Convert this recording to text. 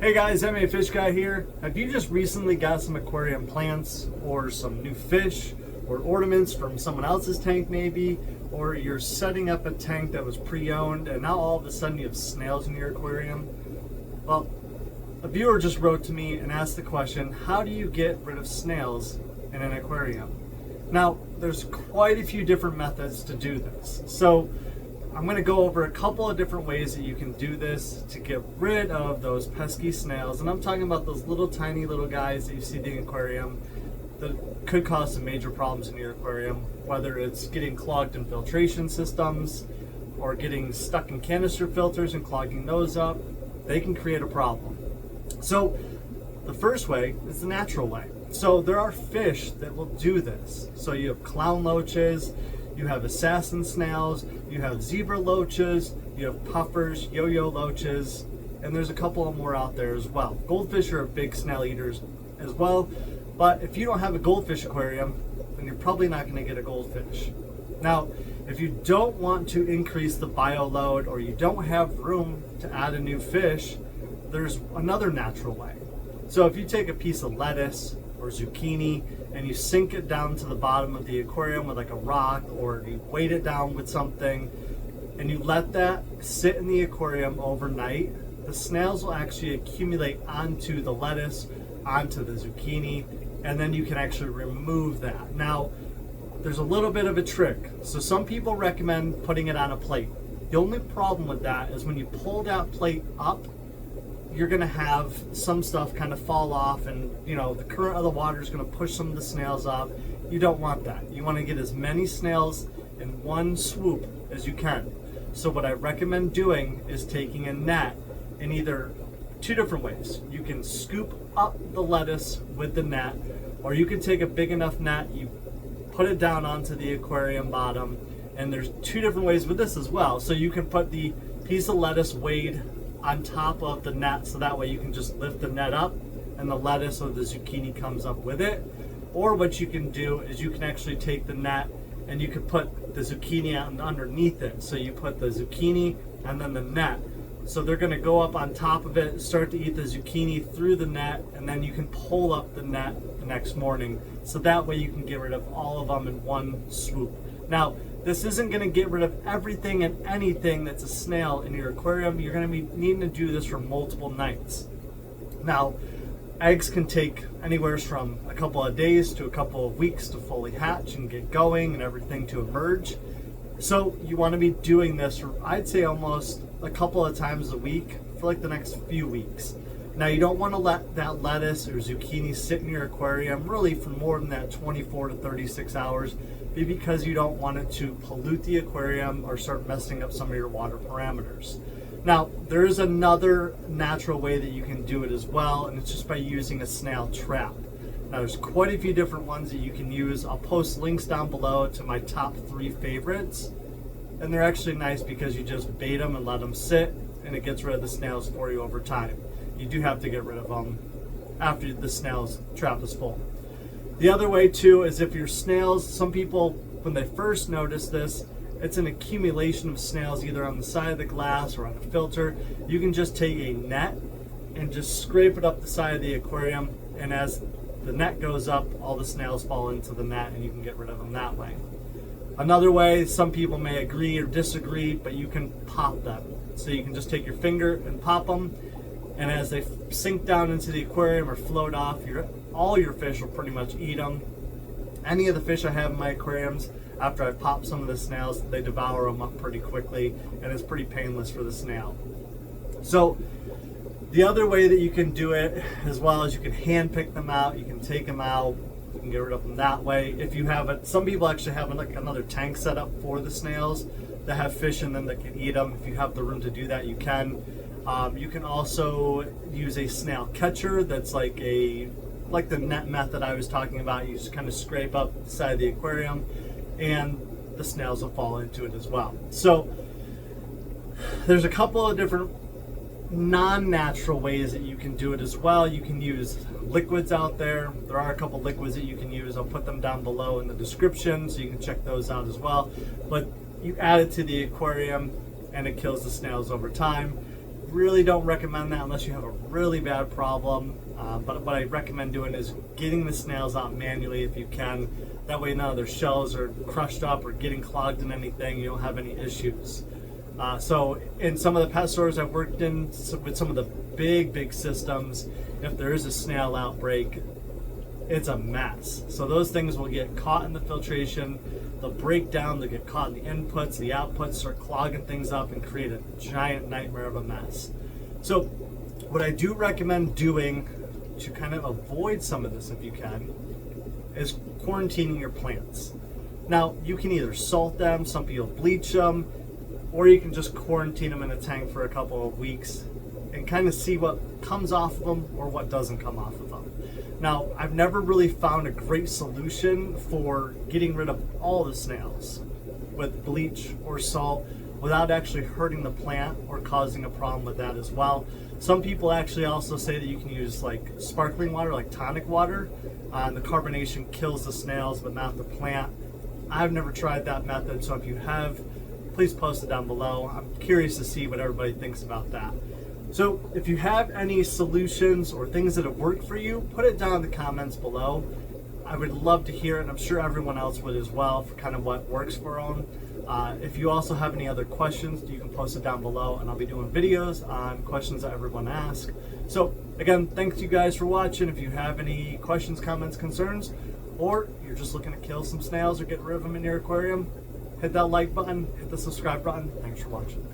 Hey guys, MMA Fish Guy here. Have you just recently got some aquarium plants or some new fish or ornaments from someone else's tank maybe, or you're setting up a tank that was pre-owned and now all of a sudden you have snails in your aquarium? Well, a viewer just wrote to me and asked the question, how do you get rid of snails in an aquarium? Now, there's quite a few different methods to do this. So I'm going to go over a couple of different ways that you can do this to get rid of those pesky snails. And I'm talking about those little tiny little guys that you see in the aquarium that could cause some major problems in your aquarium, whether it's getting clogged in filtration systems or getting stuck in canister filters and clogging those up. They can create a problem. So the first way is the natural way. So there are fish that will do this. So you have clown loaches, you have assassin snails, you have zebra loaches, you have puffers, yo-yo loaches, and there's a couple of more out there as well. Goldfish are big snail eaters as well, but if you don't have a goldfish aquarium, then you're probably not going to get a goldfish. Now, if you don't want to increase the bio load or you don't have room to add a new fish, there's another natural way. So if you take a piece of lettuce or zucchini and you sink it down to the bottom of the aquarium with like a rock, or you weight it down with something and you let that sit in the aquarium overnight, the snails will actually accumulate onto the lettuce, onto the zucchini, and then you can actually remove that. Now, there's a little bit of a trick. So some people recommend putting it on a plate. The only problem with that is when you pull that plate up, you're going to have some stuff kind of fall off, and the current of the water is going to push some of the snails off. You don't want that. You want to get as many snails in one swoop as you can. So what I recommend doing is taking a net in either two different ways. You can scoop up the lettuce with the net, or you can take a big enough net, you put it down onto the aquarium bottom, and there's two different ways with this as well. So you can put the piece of lettuce weighed on top of the net, so that way you can just lift the net up and the lettuce or the zucchini comes up with it. Or what you can do is you can actually take the net and you can put the zucchini out underneath it. So you put the zucchini and then the net. So they're going to go up on top of it, start to eat the zucchini through the net, and then you can pull up the net the next morning. So that way you can get rid of all of them in one swoop. Now, this isn't going to get rid of everything and anything that's a snail in your aquarium. You're going to be needing to do this for multiple nights. Now, eggs can take anywhere from a couple of days to a couple of weeks to fully hatch and get going and everything to emerge. So you want to be doing this for, I'd say, almost a couple of times a week for like the next few weeks. Now, you don't want to let that lettuce or zucchini sit in your aquarium really for more than that 24 to 36 hours, because you don't want it to pollute the aquarium or start messing up some of your water parameters. Now, there is another natural way that you can do it as well, and it's just by using a snail trap. Now, there's quite a few different ones that you can use. I'll post links down below to my top 3 favorites, and they're actually nice because you just bait them and let them sit, and it gets rid of the snails for you over time. You do have to get rid of them after the snail's trap is full. The other way too is if your snails, some people, when they first notice this, it's an accumulation of snails either on the side of the glass or on a filter. You can just take a net and just scrape it up the side of the aquarium, and as the net goes up, all the snails fall into the net and you can get rid of them that way. Another way, some people may agree or disagree, but you can pop them. So you can just take your finger and pop them, and as they sink down into the aquarium or float off, all your fish will pretty much eat them. Any of the fish I have in my aquariums, after I've popped some of the snails, they devour them up pretty quickly, and it's pretty painless for the snail. So the other way that you can do it as well is you can hand pick them out, you can take them out, you can get rid of them that way. If you have it, some people actually have like another tank set up for the snails that have fish in them that can eat them. If you have the room to do that, you can. You can also use a snail catcher that's like the net method I was talking about. You just kind of scrape up the side of the aquarium and the snails will fall into it as well. So there's a couple of different non-natural ways that you can do it as well. You can use liquids out there. There are a couple liquids that you can use. I'll put them down below in the description so you can check those out as well. But you add it to the aquarium and it kills the snails over time. really don't recommend that unless you have a really bad problem. But what I recommend doing is getting the snails out manually if you can. That way none of their shells are crushed up or getting clogged in anything. You don't have any issues. So in some of the pet stores I've worked in with some of the big systems, if there is a snail outbreak, it's a mess. So those things will get caught in the filtration, they'll break down, they'll get caught in the inputs, the outputs, start clogging things up and create a giant nightmare of a mess. So what I do recommend doing to kind of avoid some of this if you can is quarantining your plants. Now you can either salt them, some people bleach them, or you can just quarantine them in a tank for a couple of weeks and kind of see what comes off of them or what doesn't come off of them. Now, I've never really found a great solution for getting rid of all the snails with bleach or salt without actually hurting the plant or causing a problem with that as well. Some people actually also say that you can use like sparkling water, like tonic water, and the carbonation kills the snails but not the plant. I've never tried that method, so if you have, please post it down below. I'm curious to see what everybody thinks about that. So if you have any solutions or things that have worked for you, put it down in the comments below. I would love to hear it, and I'm sure everyone else would as well, for kind of what works for them. If you also have any other questions, you can post it down below, and I'll be doing videos on questions that everyone asks. So again, thanks you guys for watching. If you have any questions, comments, concerns, or you're just looking to kill some snails or get rid of them in your aquarium, hit that like button, hit the subscribe button. Thanks for watching.